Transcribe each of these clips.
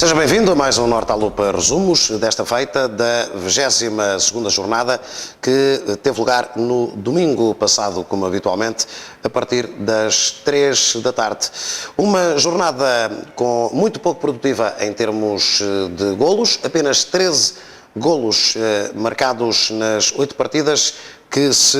Seja bem-vindo a mais um Norte à Lupa Resumos, desta feita da 22ª jornada, que teve lugar no domingo passado, como habitualmente, a partir das 3 da tarde. Uma jornada muito pouco produtiva em termos de golos, apenas 13 golos marcados nas 8 partidas que se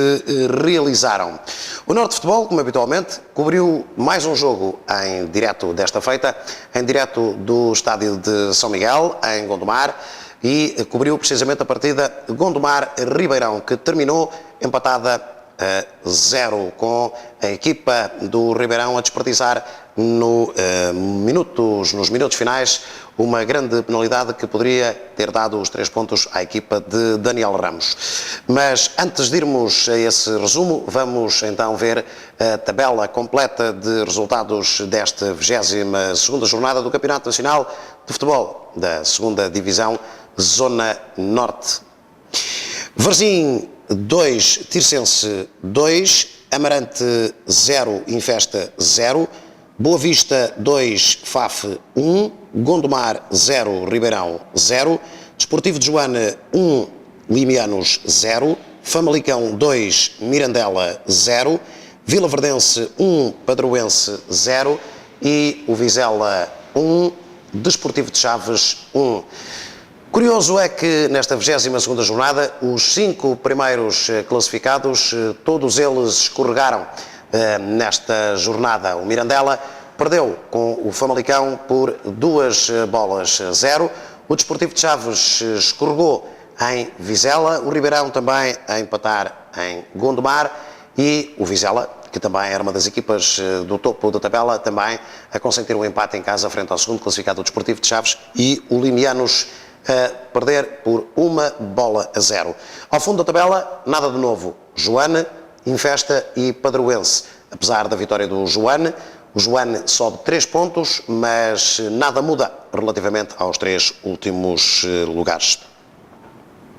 realizaram. O Norte Futebol, como habitualmente, cobriu mais um jogo em direto desta feita, em direto do estádio de São Miguel, em Gondomar, e cobriu precisamente a partida Gondomar-Ribeirão, que terminou empatada a 0, com a equipa do Ribeirão a desperdiçar nos minutos finais uma grande penalidade que poderia ter dado os 3 pontos à equipa de Daniel Ramos. Mas antes de irmos a esse resumo, vamos então ver a tabela completa de resultados desta 22ª jornada do Campeonato Nacional de Futebol da 2ª Divisão, Zona Norte. Varzim 2, Tirsense 2, Amarante 0, Infesta 0, Boa Vista 2, FAF 1, Gondomar 0, Ribeirão 0, Desportivo de Joana 1, Limianos 0, Famalicão 2, Mirandela 0, Vila Verdense 1, Padroense 0 e o Vizela 1, Desportivo de Chaves 1. Curioso é que nesta 22ª jornada, os 5 primeiros classificados, todos eles escorregaram nesta jornada. O Mirandela perdeu com o Famalicão por 2-0. O Desportivo de Chaves escorregou em Vizela. O Ribeirão também a empatar em Gondomar. E o Vizela, que também era uma das equipas do topo da tabela, também a consentir um empate em casa frente ao segundo classificado, o Desportivo de Chaves, e o Limianos a perder por 1-0. Ao fundo da tabela, nada de novo. Joane, Infesta e Padroense. Apesar da vitória do Joane, o Joane sobe 3 pontos, mas nada muda relativamente aos 3 últimos lugares.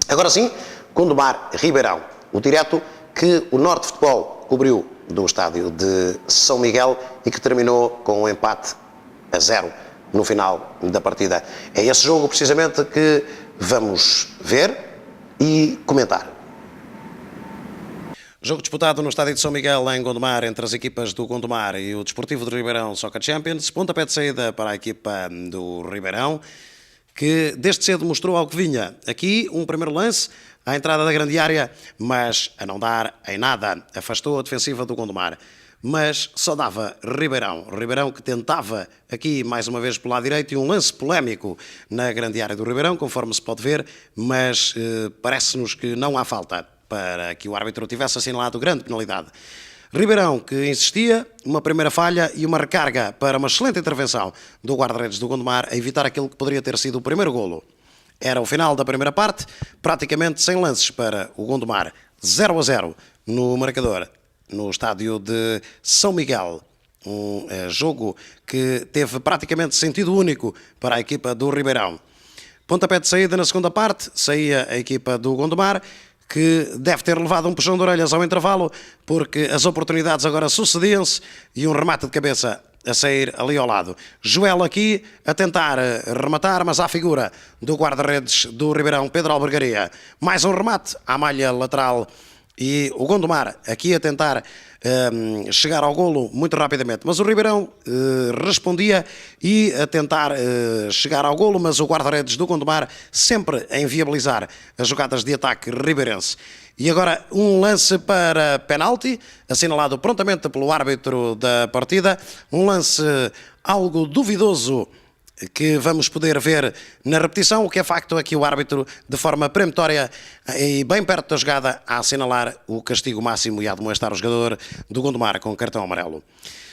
Agora sim, Gondomar-Ribeirão, o direto que o Norte Futebol cobriu do estádio de São Miguel e que terminou com um empate a 0 no final da partida. É esse jogo precisamente que vamos ver e comentar. Jogo disputado no estádio de São Miguel, em Gondomar, entre as equipas do Gondomar e o Desportivo de Ribeirão Soccer Champions. Pontapé de saída para a equipa do Ribeirão, que desde cedo mostrou ao que vinha. Aqui, um primeiro lance à entrada da grande área, mas a não dar em nada. Afastou a defensiva do Gondomar. Mas só dava Ribeirão. Ribeirão que tentava aqui, mais uma vez, pelo lado direito, e um lance polémico na grande área do Ribeirão, conforme se pode ver, mas parece-nos que não há falta para que o árbitro tivesse assinalado grande penalidade. Ribeirão que insistia, uma primeira falha e uma recarga para uma excelente intervenção do guarda-redes do Gondomar a evitar aquilo que poderia ter sido o primeiro golo. Era o final da primeira parte, praticamente sem lances para o Gondomar. 0-0 no marcador, no estádio de São Miguel. Um jogo que teve praticamente sentido único para a equipa do Ribeirão. Pontapé de saída na segunda parte, saía a equipa do Gondomar, que deve ter levado um puxão de orelhas ao intervalo, porque as oportunidades agora sucediam-se e um remate de cabeça a sair ali ao lado. Joel aqui a tentar rematar, mas à figura do guarda-redes do Ribeirão, Pedro Albergaria. Mais um remate à malha lateral e o Gondomar aqui a tentar chegar ao golo muito rapidamente, mas o Ribeirão respondia e a tentar chegar ao golo, mas o guarda-redes do Gondomar sempre a inviabilizar as jogadas de ataque ribeirense. E agora um lance para penalti, assinalado prontamente pelo árbitro da partida, um lance algo duvidoso que vamos poder ver na repetição. O que é facto é que o árbitro, de forma peremptória e bem perto da jogada, a assinalar o castigo máximo e a demonstrar o jogador do Gondomar com cartão amarelo.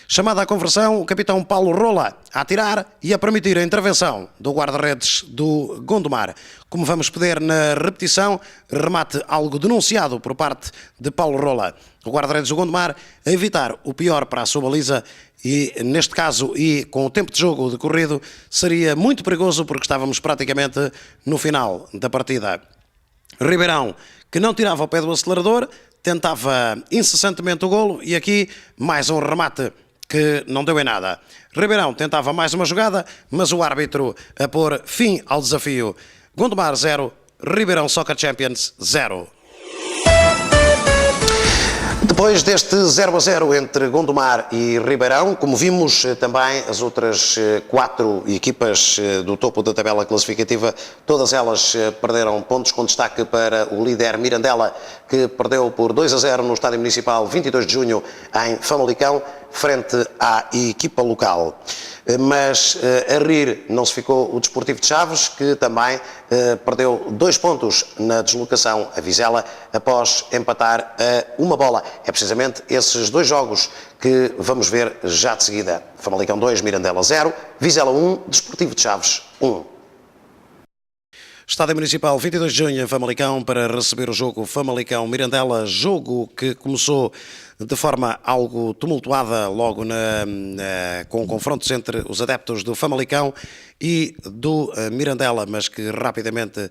Chamada à conversão, o capitão Paulo Rola a atirar e a permitir a intervenção do guarda-redes do Gondomar. Como vamos poder na repetição, remate algo denunciado por parte de Paulo Rola. O guarda-redes do Gondomar a evitar o pior para a sua baliza e, neste caso, e com o tempo de jogo decorrido, seria muito perigoso porque estávamos praticamente no final da partida. Ribeirão, que não tirava o pé do acelerador, tentava incessantemente o golo e aqui mais um remate que não deu em nada. Ribeirão tentava mais uma jogada, mas o árbitro a pôr fim ao desafio. Gondomar 0, Ribeirão Soccer Champions 0. Depois deste 0-0 entre Gondomar e Ribeirão, como vimos também as outras 4 equipas do topo da tabela classificativa, todas elas perderam pontos, com destaque para o líder Mirandela, que perdeu por 2-0 no Estádio Municipal 22 de junho em Famalicão, frente à equipa local. Mas a rir não se ficou o Desportivo de Chaves, que também perdeu 2 pontos na deslocação a Vizela após empatar a 1 bola. É precisamente esses 2 jogos que vamos ver já de seguida. Famalicão 2, Mirandela 0, Vizela 1, Desportivo de Chaves 1. Estádio Municipal 22 de junho em Famalicão para receber o jogo Famalicão-Mirandela, jogo que começou de forma algo tumultuada logo com confrontos entre os adeptos do Famalicão e do Mirandela, mas que rapidamente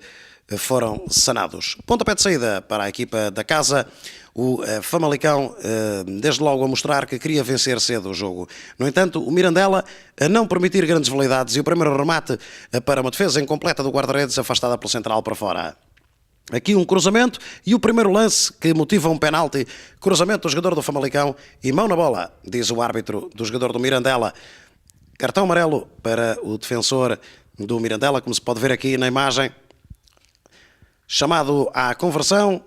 foram sanados. Pontapé de saída para a equipa da casa, o Famalicão desde logo a mostrar que queria vencer cedo o jogo. No entanto, o Mirandela a não permitir grandes validades e o primeiro remate para uma defesa incompleta do guarda-redes afastada pelo central para fora. Aqui um cruzamento e o primeiro lance que motiva um penalti. Cruzamento do jogador do Famalicão e mão na bola, diz o árbitro do jogador do Mirandela. Cartão amarelo para o defensor do Mirandela, como se pode ver aqui na imagem. Chamado à conversão,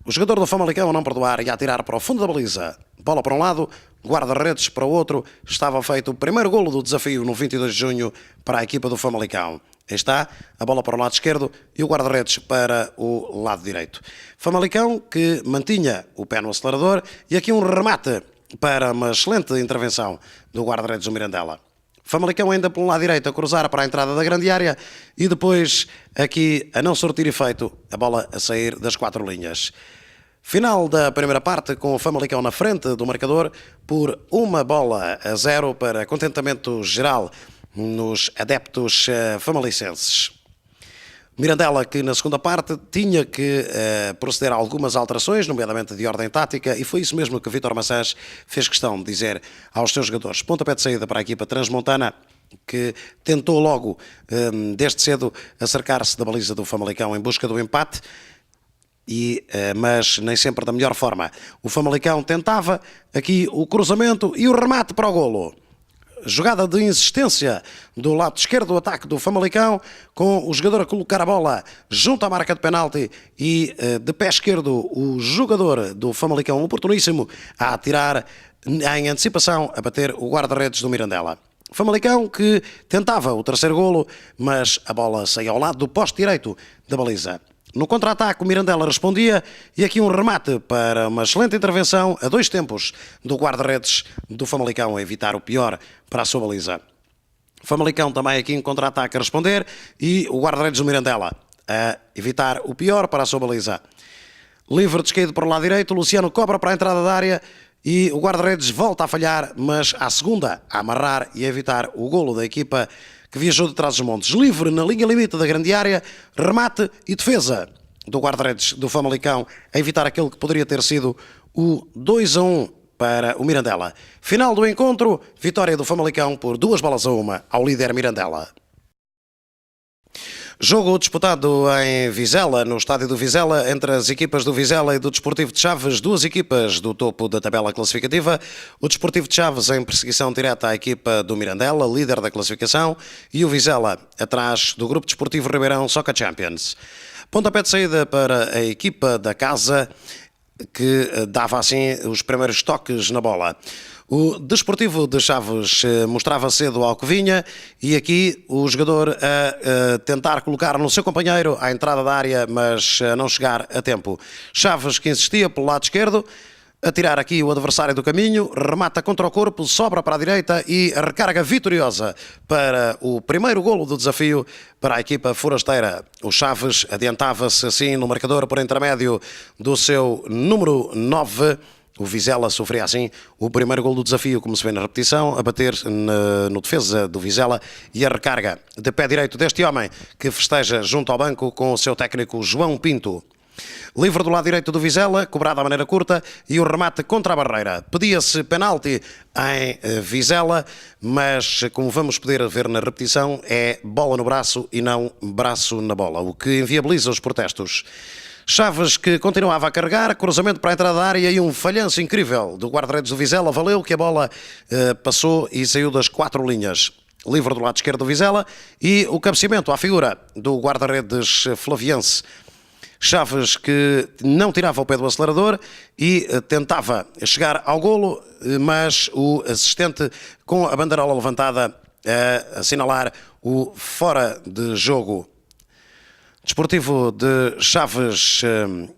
o jogador do Famalicão a não perdoar e a atirar para o fundo da baliza. Bola para um lado, guarda-redes para o outro. Estava feito o primeiro golo do desafio no 22 de junho para a equipa do Famalicão. Aí está, a bola para o lado esquerdo e o guarda-redes para o lado direito. Famalicão que mantinha o pé no acelerador e aqui um remate para uma excelente intervenção do guarda-redes do Mirandela. Famalicão ainda pelo lado direito a cruzar para a entrada da grande área e depois aqui a não surtir efeito, a bola a sair das 4 linhas. Final da primeira parte com o Famalicão na frente do marcador por 1-0 para contentamento geral nos adeptos famalicenses. Mirandela que na segunda parte tinha que proceder a algumas alterações, nomeadamente de ordem tática, e foi isso mesmo que Vítor Maçãs fez questão de dizer aos seus jogadores. Pontapé de saída para a equipa transmontana, que tentou logo, desde cedo, acercar-se da baliza do Famalicão em busca do empate, mas nem sempre da melhor forma. O Famalicão tentava aqui o cruzamento e o remate para o golo. Jogada de insistência do lado esquerdo do ataque do Famalicão, com o jogador a colocar a bola junto à marca de penalti e de pé esquerdo o jogador do Famalicão oportuníssimo a atirar em antecipação a bater o guarda-redes do Mirandela. Famalicão que tentava o terceiro golo, mas a bola saía ao lado do poste direito da baliza. No contra-ataque o Mirandela respondia e aqui um remate para uma excelente intervenção a 2 tempos do guarda-redes do Famalicão a evitar o pior para a sua baliza. Famalicão também aqui em contra-ataque a responder e o guarda-redes do Mirandela a evitar o pior para a sua baliza. Livre descaído para o lado direito, Luciano cobra para a entrada da área e o guarda-redes volta a falhar, mas à segunda a amarrar e a evitar o golo da equipa que viajou de trás dos montes. Livre na linha limite da grande área, remate e defesa do guarda-redes do Famalicão a evitar aquele que poderia ter sido o 2-1 para o Mirandela. Final do encontro, vitória do Famalicão por 2-1 ao líder Mirandela. Jogo disputado em Vizela, no estádio do Vizela, entre as equipas do Vizela e do Desportivo de Chaves, 2 equipas do topo da tabela classificativa. O Desportivo de Chaves em perseguição direta à equipa do Mirandela, líder da classificação, e o Vizela atrás do Grupo Desportivo Ribeirão Soccer Champions. Pontapé de saída para a equipa da casa, que dava assim os primeiros toques na bola. O Desportivo de Chaves mostrava cedo ao que vinha e aqui o jogador a tentar colocar no seu companheiro à entrada da área, mas a não chegar a tempo. Chaves que insistia pelo lado esquerdo, a tirar aqui o adversário do caminho, remata contra o corpo, sobra para a direita e a recarga vitoriosa para o primeiro golo do desafio para a equipa forasteira. O Chaves adiantava-se assim no marcador por intermédio do seu número 9. O Vizela sofria assim o primeiro golo do desafio, como se vê na repetição, a bater no defesa do Vizela e a recarga de pé direito deste homem que festeja junto ao banco com o seu técnico João Pinto. Livre do lado direito do Vizela, cobrado à maneira curta, e o remate contra a barreira. Pedia-se penalti em Vizela, mas como vamos poder ver na repetição, é bola no braço e não braço na bola, o que inviabiliza os protestos. Chaves, que continuava a carregar, cruzamento para a entrada da área e um falhanço incrível do guarda-redes do Vizela. Valeu que a bola passou e saiu das 4 linhas. Livre do lado esquerdo do Vizela e o cabeceamento à figura do guarda-redes flaviense. Chaves, que não tirava o pé do acelerador e tentava chegar ao golo, mas o assistente com a bandeirola levantada a assinalar o fora de jogo. Desportivo de Chaves,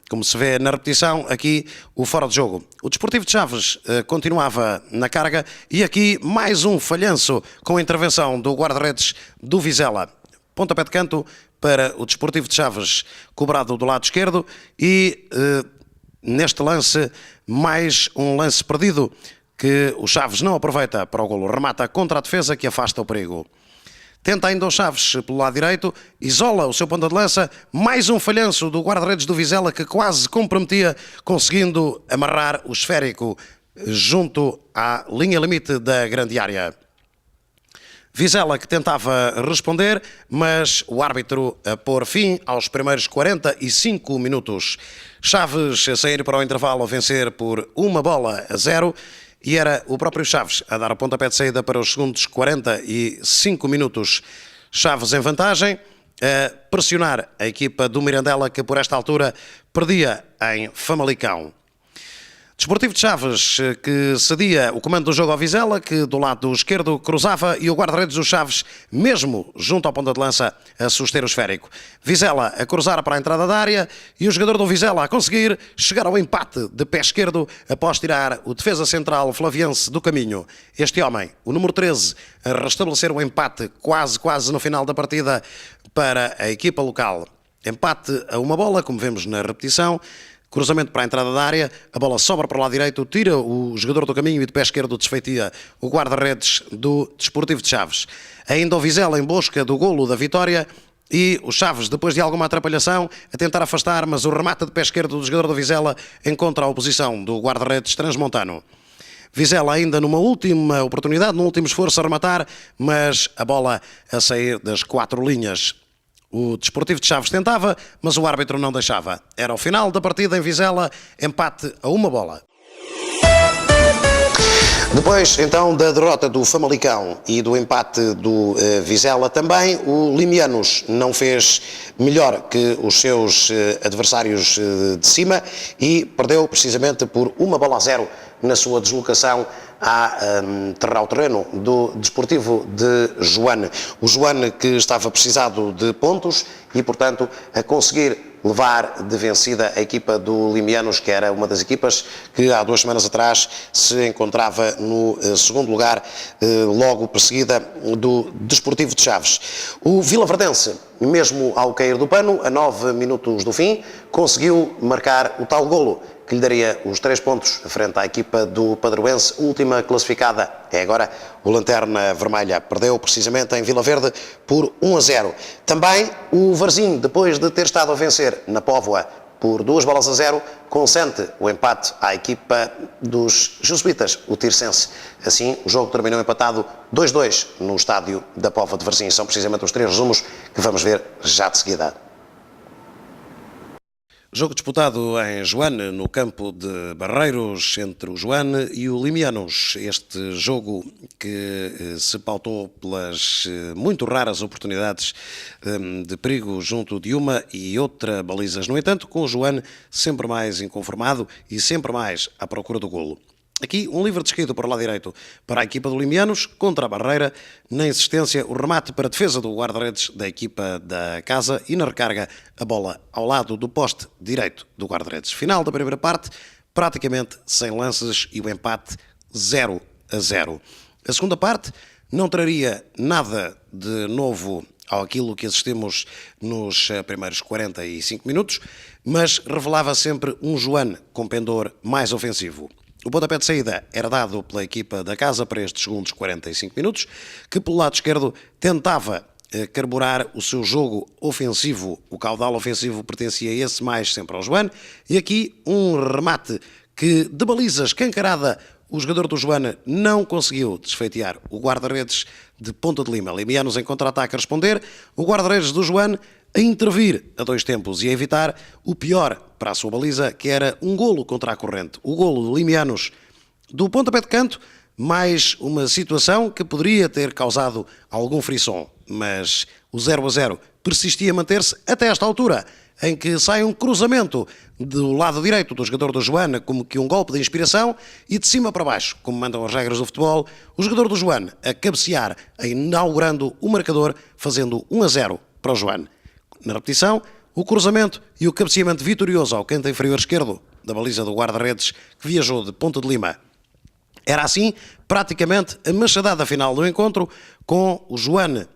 como se vê na repetição, aqui o fora de jogo. O Desportivo de Chaves continuava na carga e aqui mais um falhanço com a intervenção do guarda-redes do Vizela. Pontapé de canto para o Desportivo de Chaves, cobrado do lado esquerdo e neste lance mais um lance perdido que o Chaves não aproveita para o golo. Remata contra a defesa que afasta o perigo. Tenta ainda o Chaves pelo lado direito, isola o seu ponta de lança, mais um falhanço do guarda-redes do Vizela que quase comprometia, conseguindo amarrar o esférico junto à linha limite da grande área. Vizela que tentava responder, mas o árbitro a pôr fim aos primeiros 45 minutos. Chaves a sair para o intervalo a vencer por 1-0. E era o próprio Chaves a dar o pontapé de saída para os segundos 45 minutos. Chaves em vantagem, a pressionar a equipa do Mirandela, que por esta altura perdia em Famalicão. Desportivo de Chaves, que cedia o comando do jogo ao Vizela, que do lado esquerdo cruzava, e o guarda-redes do Chaves, mesmo junto ao ponta de lança, a suster o esférico. Vizela a cruzar para a entrada da área e o jogador do Vizela a conseguir chegar ao empate de pé esquerdo após tirar o defesa central flaviense do caminho. Este homem, o número 13, a restabelecer o empate quase no final da partida para a equipa local. Empate a 1-1, como vemos na repetição. Cruzamento para a entrada da área, a bola sobra para o lado direito, tira o jogador do caminho e de pé esquerdo desfeitia o guarda-redes do Desportivo de Chaves. Ainda o Vizela em busca do golo da vitória e o Chaves, depois de alguma atrapalhação, a tentar afastar, mas o remate de pé esquerdo do jogador do Vizela encontra a oposição do guarda-redes transmontano. Vizela ainda numa última oportunidade, num último esforço a rematar, mas a bola a sair das 4 linhas. O Desportivo de Chaves tentava, mas o árbitro não deixava. Era o final da partida em Vizela, empate a 1-1. Depois, então, da derrota do Famalicão e do empate do Vizela também, o Limianos não fez melhor que os seus adversários de cima e perdeu precisamente por 1-0 na sua deslocação ao terreno do Desportivo de Joane. O Joane que estava precisado de pontos e, portanto, a conseguir levar de vencida a equipa do Limianos, que era uma das equipas que há 2 semanas atrás se encontrava no segundo lugar, logo perseguida do Desportivo de Chaves. O Vilaverdense, mesmo ao cair do pano, a 9 minutos do fim, conseguiu marcar o tal golo que lhe daria os 3 pontos frente à equipa do Padroense, última classificada. É agora o Lanterna Vermelha. Perdeu precisamente em Vila Verde por 1-0. Também o Varzim, depois de ter estado a vencer na Póvoa por 2-0, consente o empate à equipa dos jesuítas, o Tirsense. Assim, o jogo terminou empatado 2-2 no estádio da Póvoa de Varzim. São precisamente os 3 resumos que vamos ver já de seguida. Jogo disputado em Joane, no campo de Barreiros, entre o Joane e o Limianos. Este jogo que se pautou pelas muito raras oportunidades de perigo junto de uma e outra balizas. No entanto, com o Joane sempre mais inconformado e sempre mais à procura do golo. Aqui, um livre descaído para o lado direito para a equipa do Limianos, contra a barreira, na insistência, o remate para a defesa do guarda-redes da equipa da casa e na recarga a bola ao lado do poste direito do guarda-redes. Final da primeira parte, praticamente sem lances e o empate 0-0. A segunda parte não traria nada de novo àquilo que assistimos nos primeiros 45 minutos, mas revelava sempre um Joane com pendor mais ofensivo. O pontapé de saída era dado pela equipa da casa para estes segundos 45 minutos, que pelo lado esquerdo tentava carburar o seu jogo ofensivo. O caudal ofensivo pertencia a esse mais sempre ao Joane. E aqui um remate que de baliza escancarada o jogador do Joane não conseguiu desfeitear o guarda-redes de Ponta de Lima. Limianos em contra-ataque a responder, o guarda-redes do Joane a intervir a dois tempos e a evitar o pior para a sua baliza, que era um golo contra a corrente. O golo de Limianos do pontapé de canto, mais uma situação que poderia ter causado algum frisson, mas o 0-0 persistia a manter-se até esta altura, em que sai um cruzamento do lado direito do jogador do Joane, como que um golpe de inspiração, e de cima para baixo, como mandam as regras do futebol, o jogador do Joane a cabecear, inaugurando o marcador, fazendo 1-0 para o Joane. Na repetição, o cruzamento e o cabeceamento vitorioso ao canto inferior esquerdo da baliza do guarda-redes que viajou de Ponta de Lima. Era assim, praticamente, a machadada final do encontro, com o Joane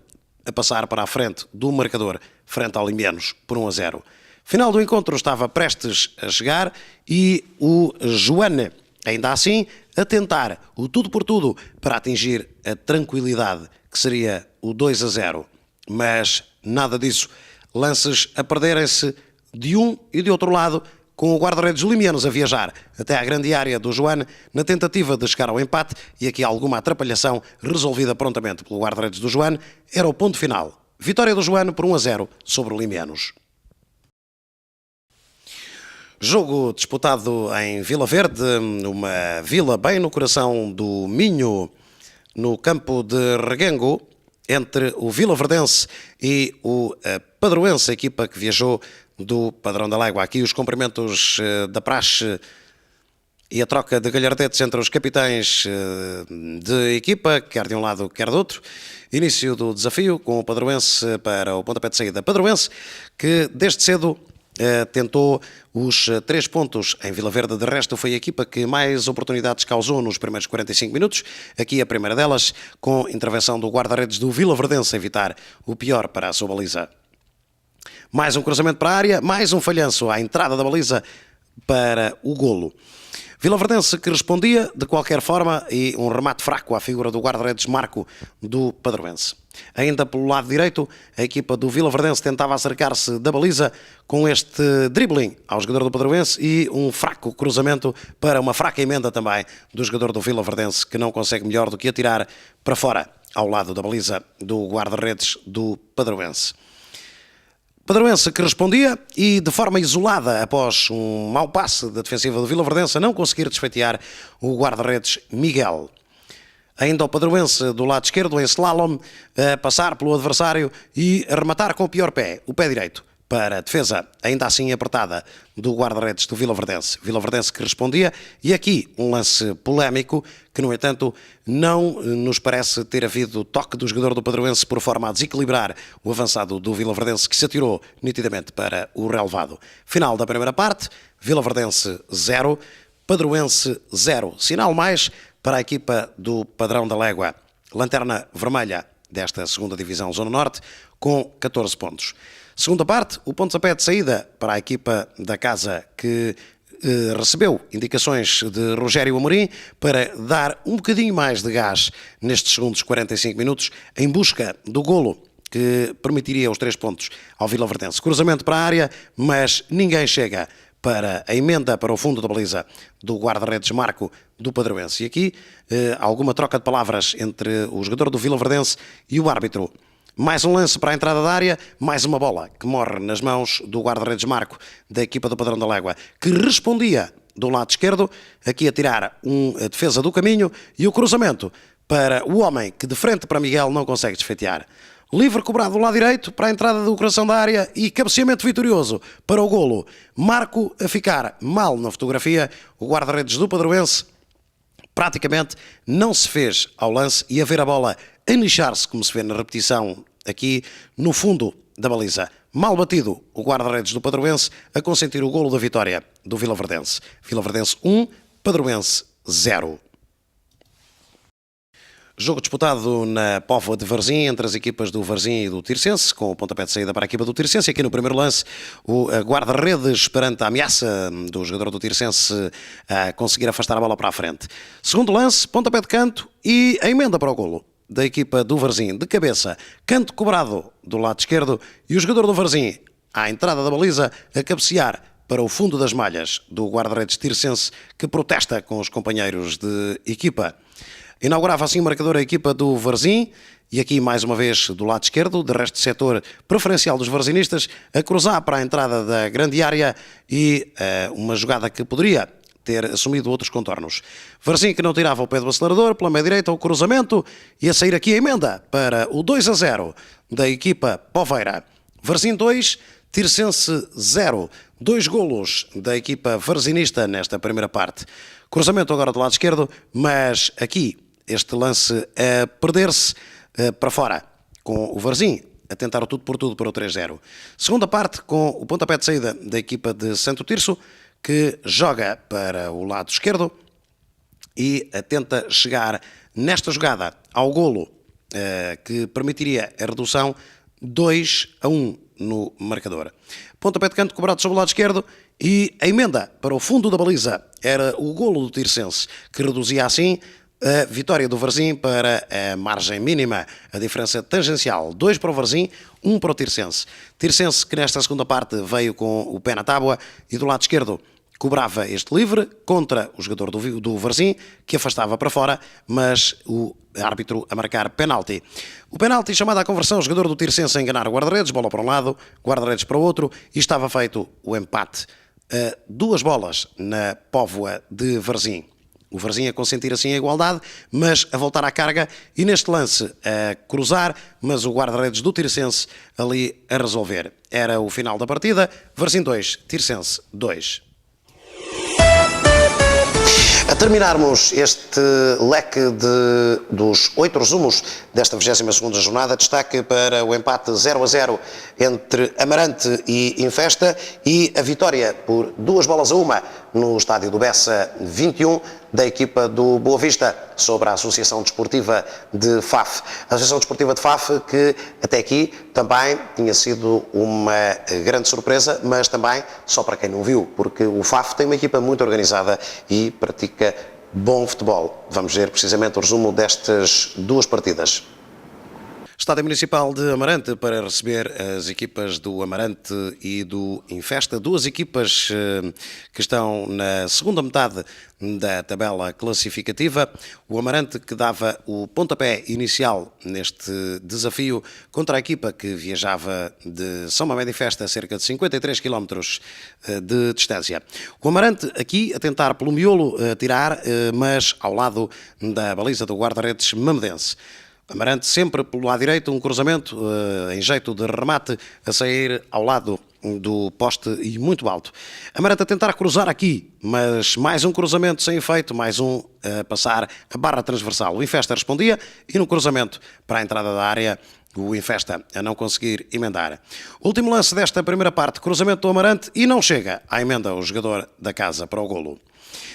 a passar para a frente do marcador, frente ao Limianos, por 1-0. Final do encontro estava prestes a chegar e o Joane, ainda assim, a tentar o tudo por tudo para atingir a tranquilidade, que seria o 2-0. Mas nada disso. Lances a perderem-se de um e de outro lado, com o guarda-redes Limianos a viajar até à grande área do Joane na tentativa de chegar ao empate, e aqui alguma atrapalhação resolvida prontamente pelo guarda-redes do Joane. Era o ponto final. Vitória do Joane por 1-0 sobre o Limianos. Jogo disputado em Vila Verde, uma vila bem no coração do Minho, no campo de Reguengo, entre o vilaverdense e o padroense, a equipa que viajou do Padrão da Légua. Aqui os cumprimentos da praxe e a troca de galhardetes entre os capitães de equipa, quer de um lado, quer do outro. Início do desafio com o padroense para o pontapé de saída. Padroense que desde cedo tentou os 3 pontos em Vila Verde. De resto, foi a equipa que mais oportunidades causou nos primeiros 45 minutos. Aqui a primeira delas, com intervenção do guarda-redes do vilaverdense a evitar o pior para a sua baliza. Mais um cruzamento para a área, mais um falhanço à entrada da baliza para o golo. Vilaverdense que respondia de qualquer forma, e um remate fraco à figura do guarda-redes Marco do Padroense. Ainda pelo lado direito, a equipa do Vilaverdense tentava acercar-se da baliza com este dribbling ao jogador do Padroense e um fraco cruzamento para uma fraca emenda também do jogador do Vilaverdense, que não consegue melhor do que atirar para fora ao lado da baliza do guarda-redes do Padroense. Padroense que respondia e de forma isolada, após um mau passe da defensiva do Vilaverdense, a não conseguir desfeitear o guarda-redes Miguel. Ainda o Padroense do lado esquerdo, em slalom, a passar pelo adversário e a rematar com o pior pé, o pé direito, para a defesa, ainda assim apertada, do guarda-redes do Vilaverdense. Vilaverdense que respondia, e aqui um lance polémico, que no entanto não nos parece ter havido toque do jogador do Padroense por forma a desequilibrar o avançado do Vilaverdense, que se atirou nitidamente para o relevado. Final da primeira parte, Vilaverdense 0, Padroense 0. Sinal mais para a equipa do Padrão da Légua, lanterna vermelha desta segunda divisão Zona Norte, com 14 pontos. Segunda parte, o pontapé de saída para a equipa da casa, que recebeu indicações de Rogério Amorim para dar um bocadinho mais de gás nestes segundos 45 minutos em busca do golo que permitiria os 3 pontos ao Vilaverdense. Cruzamento para a área, mas ninguém chega para a emenda para o fundo da baliza do guarda-redes Marco do Padroense. E aqui alguma troca de palavras entre o jogador do Vilaverdense e o árbitro. Mais um lance para a entrada da área, mais uma bola que morre nas mãos do guarda-redes Marco da equipa do Padrão da Légua, que respondia do lado esquerdo, aqui a tirar a defesa do caminho, e o cruzamento para o homem que de frente para Miguel não consegue desfeitear. Livre cobrado do lado direito para a entrada do coração da área e cabeceamento vitorioso para o golo. Marco a ficar mal na fotografia, o guarda-redes do Padroense praticamente não se fez ao lance e a ver a bola a nichar-se, como se vê na repetição aqui, no fundo da baliza. Mal batido o guarda-redes do Padroense a consentir o golo da vitória do Vilaverdense. Vilaverdense 1, Padroense 0. Jogo disputado na Póvoa de Varzim entre as equipas do Varzim e do Tirsense, com o pontapé de saída para a equipa do Tirsense. Aqui no primeiro lance, o guarda-redes, perante a ameaça do jogador do Tirsense, a conseguir afastar a bola para a frente. Segundo lance, pontapé de canto e a emenda para o golo. da equipa do Varzim de cabeça, canto cobrado do lado esquerdo e o jogador do Varzim à entrada da baliza a cabecear para o fundo das malhas do guarda-redes tircense que protesta com os companheiros de equipa. Inaugurava assim o marcador a equipa do Varzim e aqui mais uma vez do lado esquerdo, de resto setor preferencial dos varzinistas, a cruzar para a entrada da grande área e uma jogada que poderia ter assumido outros contornos. Varzim que não tirava o pé do acelerador, pela meia direita o cruzamento e a sair aqui a emenda para o 2-0 da equipa Poveira. Varzim 2, Tircense 0. 2 golos da equipa varzinista nesta primeira parte. Cruzamento agora do lado esquerdo, mas aqui este lance a perder-se para fora, com o Varzim a tentar o tudo por tudo para o 3-0. Segunda parte com o pontapé de saída da equipa de Santo Tirso, que joga para o lado esquerdo e tenta chegar nesta jogada ao golo que permitiria a redução 2-1 no marcador. Pontapé de canto cobrado sobre o lado esquerdo e a emenda para o fundo da baliza era o golo do Tircense, que reduzia assim a vitória do Varzim para a margem mínima, a diferença tangencial, 2 para o Varzim, 1 para o Tircense. Tircense que nesta segunda parte veio com o pé na tábua e do lado esquerdo cobrava este livre contra o jogador do Varzim, que afastava para fora, mas o árbitro a marcar penalti. O penalti chamado à conversão, o jogador do Tircense a enganar o guarda-redes, bola para um lado, guarda-redes para o outro, e estava feito o empate. 2 bolas na Póvoa de Varzim. O Varzim a consentir assim a igualdade, mas a voltar à carga e neste lance a cruzar, mas o guarda-redes do Tircense ali a resolver. Era o final da partida, Varzim 2, Tircense 2. A terminarmos este leque dos 8 resumos desta 22ª jornada, destaque para o empate 0-0 entre Amarante e Infesta e a vitória por 2-1 no estádio do Bessa 21 da equipa do Boa Vista sobre a Associação Desportiva de Faf. A Associação Desportiva de Faf que até aqui também tinha sido uma grande surpresa, mas também só para quem não viu, porque o Faf tem uma equipa muito organizada e pratica bom futebol. Vamos ver precisamente o resumo destas 2 partidas. Estádio Municipal de Amarante para receber as equipas do Amarante e do Infesta, 2 equipas que estão na segunda metade da tabela classificativa. O Amarante que dava o pontapé inicial neste desafio contra a equipa que viajava de São Mamede e Festa a cerca de 53 km de distância. O Amarante aqui a tentar pelo miolo tirar, mas ao lado da baliza do guarda-redes mamedense. Amarante sempre pelo lado direito, um cruzamento em jeito de remate a sair ao lado do poste e muito alto. Amarante a tentar cruzar aqui, mas mais um cruzamento sem efeito, mais um a passar a barra transversal. O Infesta respondia e no cruzamento para a entrada da área o Infesta a não conseguir emendar. Último lance desta primeira parte, cruzamento do Amarante e não chega à emenda o jogador da casa para o golo.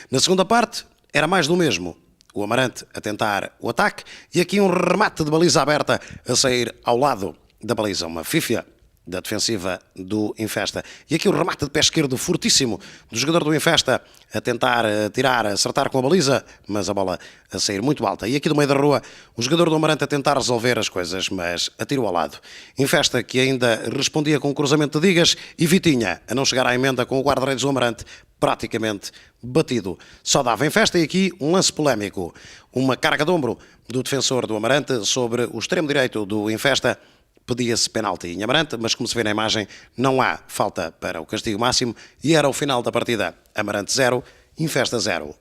Na segunda parte era mais do mesmo. O Amarante a tentar o ataque e aqui um remate de baliza aberta a sair ao lado da baliza, uma fífia da defensiva do Infesta. E aqui o remate de pé esquerdo fortíssimo do jogador do Infesta a tentar tirar, acertar com a baliza, mas a bola a sair muito alta. E aqui do meio da rua o jogador do Amarante a tentar resolver as coisas, mas atirou ao lado. Infesta que ainda respondia com um cruzamento de Digas e Vitinha a não chegar à emenda com o guarda-redes do Amarante praticamente batido. Só dava Infesta e aqui um lance polémico. Uma carga de ombro do defensor do Amarante sobre o extremo direito do Infesta. Pedia-se penalti em Amarante, mas como se vê na imagem, não há falta para o castigo máximo e era o final da partida. Amarante 0, Infesta 0.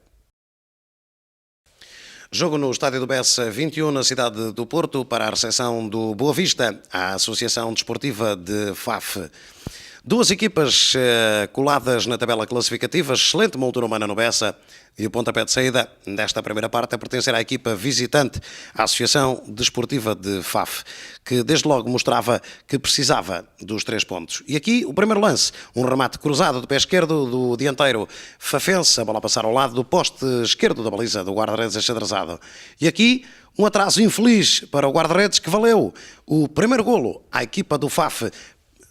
Jogo no Estádio do Bessa 21, na cidade do Porto, para a recepção do Boa Vista, à Associação Desportiva de Faf. 2 equipas coladas na tabela classificativa, excelente moldura humana no Bessa e o pontapé de saída desta primeira parte a pertencer à equipa visitante, a Associação Desportiva de Faf, que desde logo mostrava que precisava dos 3 pontos. E aqui o primeiro lance, um remate cruzado do pé esquerdo do dianteiro Fafense, a bola a passar ao lado do poste esquerdo da baliza do guarda-redes achadrezado. E aqui um atraso infeliz para o guarda-redes que valeu o primeiro golo à equipa do Faf,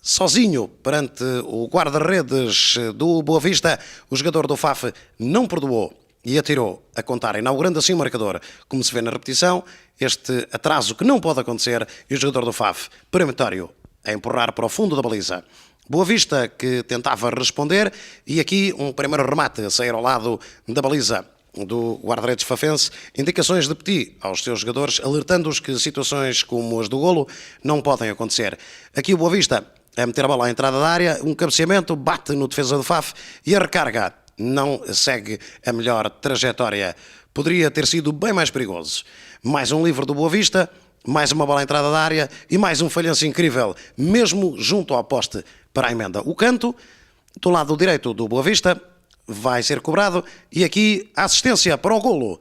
sozinho perante o guarda-redes do Boa Vista. O jogador do Faf não perdoou e atirou a contar, inaugurando assim o marcador. Como se vê na repetição, este atraso que não pode acontecer e o jogador do FAF, peremptório, a empurrar para o fundo da baliza. Boa Vista que tentava responder e aqui um primeiro remate a sair ao lado da baliza do guarda-redes fafense, indicações de Petit aos seus jogadores, alertando-os que situações como as do golo não podem acontecer. Aqui o Boa Vista a meter a bola à entrada da área, um cabeceamento, bate no defesa do FAF e a recarga não segue a melhor trajetória. Poderia ter sido bem mais perigoso. Mais um livre do Boa Vista, mais uma bola à entrada da área e mais um falhanço incrível, mesmo junto ao poste para a emenda. O canto, do lado direito do Boa Vista, vai ser cobrado e aqui a assistência para o golo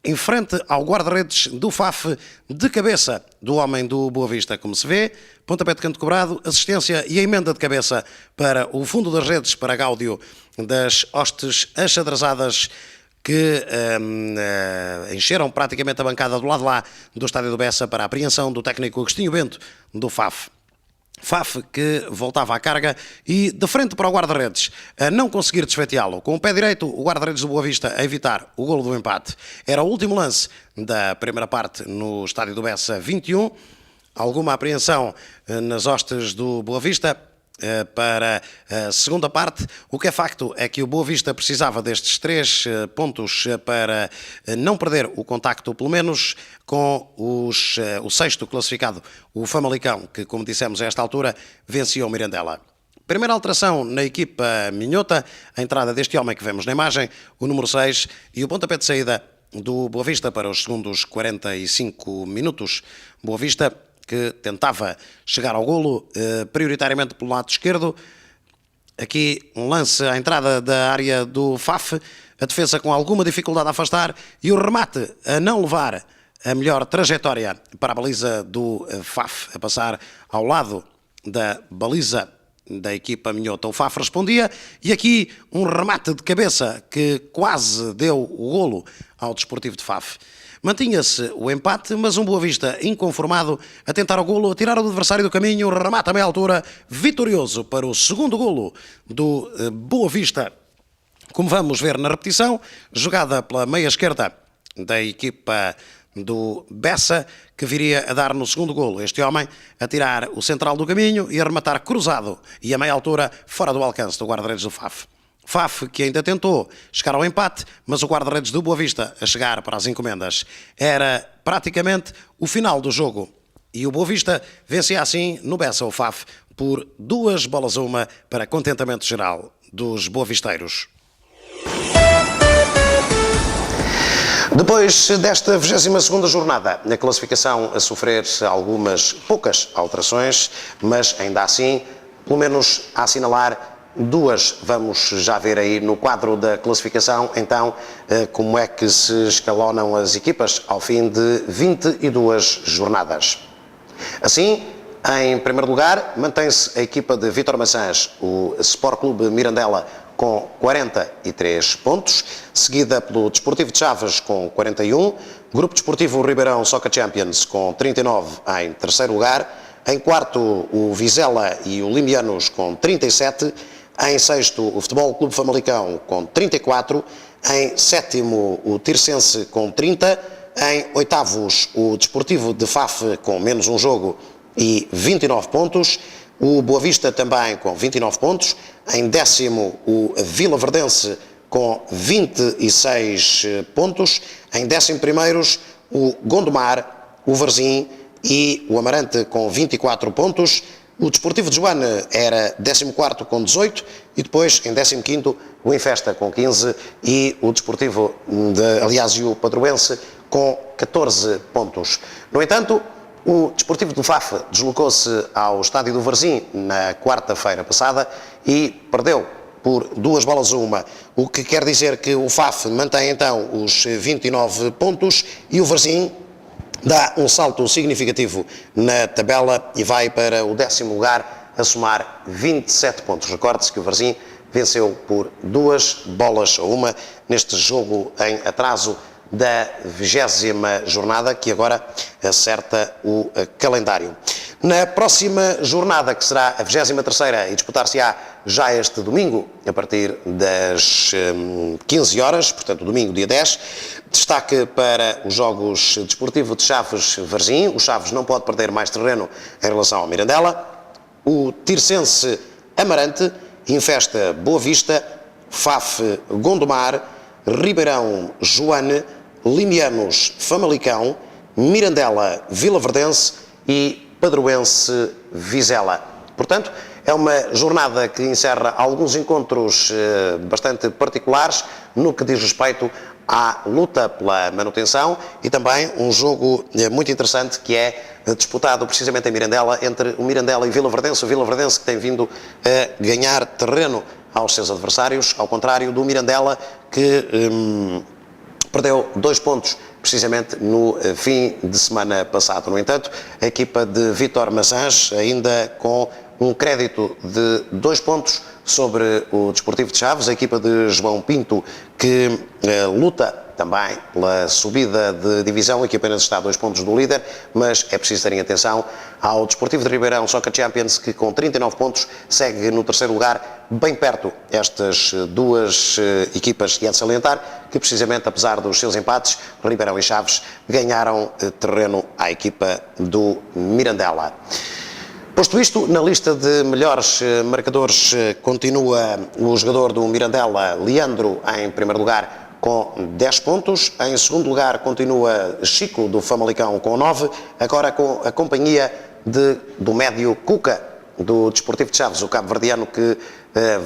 em frente ao guarda-redes do FAF, de cabeça do homem do Boa Vista, como se vê, pontapé de canto cobrado, assistência e a emenda de cabeça para o fundo das redes, para Gáudio das hostes achadrezadas que encheram praticamente a bancada do lado lá do estádio do Bessa para a apreensão do técnico Agostinho Bento do FAF. FAF que voltava à carga e de frente para o guarda-redes a não conseguir desfeteá-lo. Com o pé direito, o guarda-redes do Boa Vista a evitar o golo do empate. Era o último lance da primeira parte no estádio do Bessa 21. Alguma apreensão nas hostes do Boa Vista para a segunda parte. O que é facto é que o Boa Vista precisava destes 3 pontos para não perder o contacto, pelo menos com o 6º classificado, o Famalicão, que, como dissemos a esta altura, vencia o Mirandela. Primeira alteração na equipa minhota, a entrada deste homem que vemos na imagem, o número 6, e o pontapé de saída do Boa Vista para os segundos 45 minutos. Boa Vista que tentava chegar ao golo, prioritariamente pelo lado esquerdo. Aqui um lance à entrada da área do FAF, a defesa com alguma dificuldade a afastar e o remate a não levar a melhor trajetória para a baliza do FAF, a passar ao lado da baliza da equipa minhota. O FAF respondia e aqui um remate de cabeça que quase deu o golo ao Desportivo de FAF. Mantinha-se o empate, mas um Boa Vista inconformado a tentar o golo, a tirar o adversário do caminho, remata a meia altura, vitorioso para o segundo golo do Boa Vista. Como vamos ver na repetição, jogada pela meia esquerda da equipa do Bessa, que viria a dar no segundo golo. Este homem a tirar o central do caminho e a rematar cruzado e a meia altura fora do alcance do guarda-redes do FAF. FAF que ainda tentou chegar ao empate, mas o guarda-redes do Boa Vista a chegar para as encomendas. Era praticamente o final do jogo. E o Boa Vista vencia assim no Bessa o FAF por 2-1 para contentamento geral dos boavisteiros. Depois desta 22ª jornada, na classificação a sofrer algumas poucas alterações, mas ainda assim, pelo menos a assinalar 2, vamos já ver aí no quadro da classificação, então, como é que se escalonam as equipas ao fim de 22 jornadas. Assim, em primeiro lugar, mantém-se a equipa de Vítor Maçãs, o Sport Clube Mirandela, com 43 pontos, seguida pelo Desportivo de Chaves com 41, Grupo Desportivo Ribeirão Soccer Champions com 39 em terceiro lugar, em quarto o Vizela e o Limianos com 37, em sexto o Futebol Clube Famalicão com 34, em sétimo o Tirsense com 30, em oitavos o Desportivo de Faf com menos um jogo e 29 pontos, o Boa Vista também com 29 pontos, em décimo o Vila Verdense com 26 pontos, em 11º o Gondomar, o Varzim e o Amarante com 24 pontos, o Desportivo de Joana era 14º com 18 e depois em 15º o Infesta com 15 e o Desportivo de Aliásio Padroense com 14 pontos. No entanto, o Desportivo do FAF deslocou-se ao estádio do Varzim na quarta-feira passada e perdeu por 2-1, o que quer dizer que o FAF mantém então os 29 pontos e o Varzim dá um salto significativo na tabela e vai para o 10º lugar a somar 27 pontos. Recorde-se que o Varzim venceu por 2-1 neste jogo em atraso da 20ª jornada, que agora acerta o calendário. Na próxima jornada, que será a 23ª e disputar-se-á já este domingo, a partir das 15 horas, portanto, domingo, dia 10. Destaque para os jogos Desportivo de Chaves-Varzim. O Chaves não pode perder mais terreno em relação ao Mirandela. O Tirsense Amarante infesta Boa Vista, Faf Gondomar, Ribeirão Joane, Limianos Famalicão, Mirandela Vilaverdense e Padroense Vizela. Portanto, é uma jornada que encerra alguns encontros bastante particulares no que diz respeito à luta pela manutenção e também um jogo muito interessante que é disputado precisamente em Mirandela entre o Mirandela e Vilaverdense. O Vilaverdense que tem vindo a ganhar terreno aos seus adversários, ao contrário do Mirandela que perdeu 2 pontos precisamente no fim de semana passado. No entanto, a equipa de Vítor Maçãs ainda com um crédito de 2 pontos sobre o Desportivo de Chaves, a equipa de João Pinto que luta também pela subida de divisão e que apenas está a 2 pontos do líder, mas é preciso terem atenção ao Desportivo de Ribeirão Soccer Champions que com 39 pontos segue no terceiro lugar, bem perto estas duas equipas, e é de salientar que precisamente apesar dos seus empates, Ribeirão e Chaves ganharam terreno à equipa do Mirandela. Posto isto, na lista de melhores marcadores continua o jogador do Mirandela, Leandro, em primeiro lugar com 10 pontos. Em segundo lugar continua Chico, do Famalicão, com 9. Agora com a companhia do médio Cuca, do Desportivo de Chaves, o cabo-verdiano que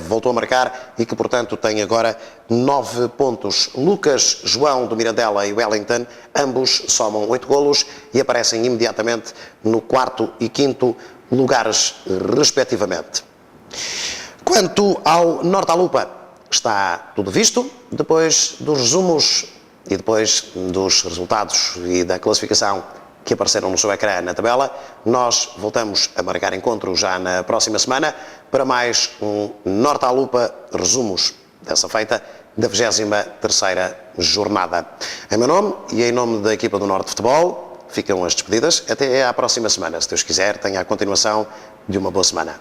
voltou a marcar e que, portanto, tem agora 9 pontos. Lucas João, do Mirandela, e Wellington, ambos somam 8 golos e aparecem imediatamente no 4º e 5º lugares, respectivamente. Quanto ao Norte à Lupa, está tudo visto. Depois dos resumos e depois dos resultados e da classificação que apareceram no seu ecrã na tabela, nós voltamos a marcar encontro já na próxima semana para mais um Norte à Lupa resumos dessa feita da 23ª jornada. Em meu nome e em nome da equipa do Norte Futebol, ficam as despedidas. Até à próxima semana. Se Deus quiser, tenha a continuação de uma boa semana.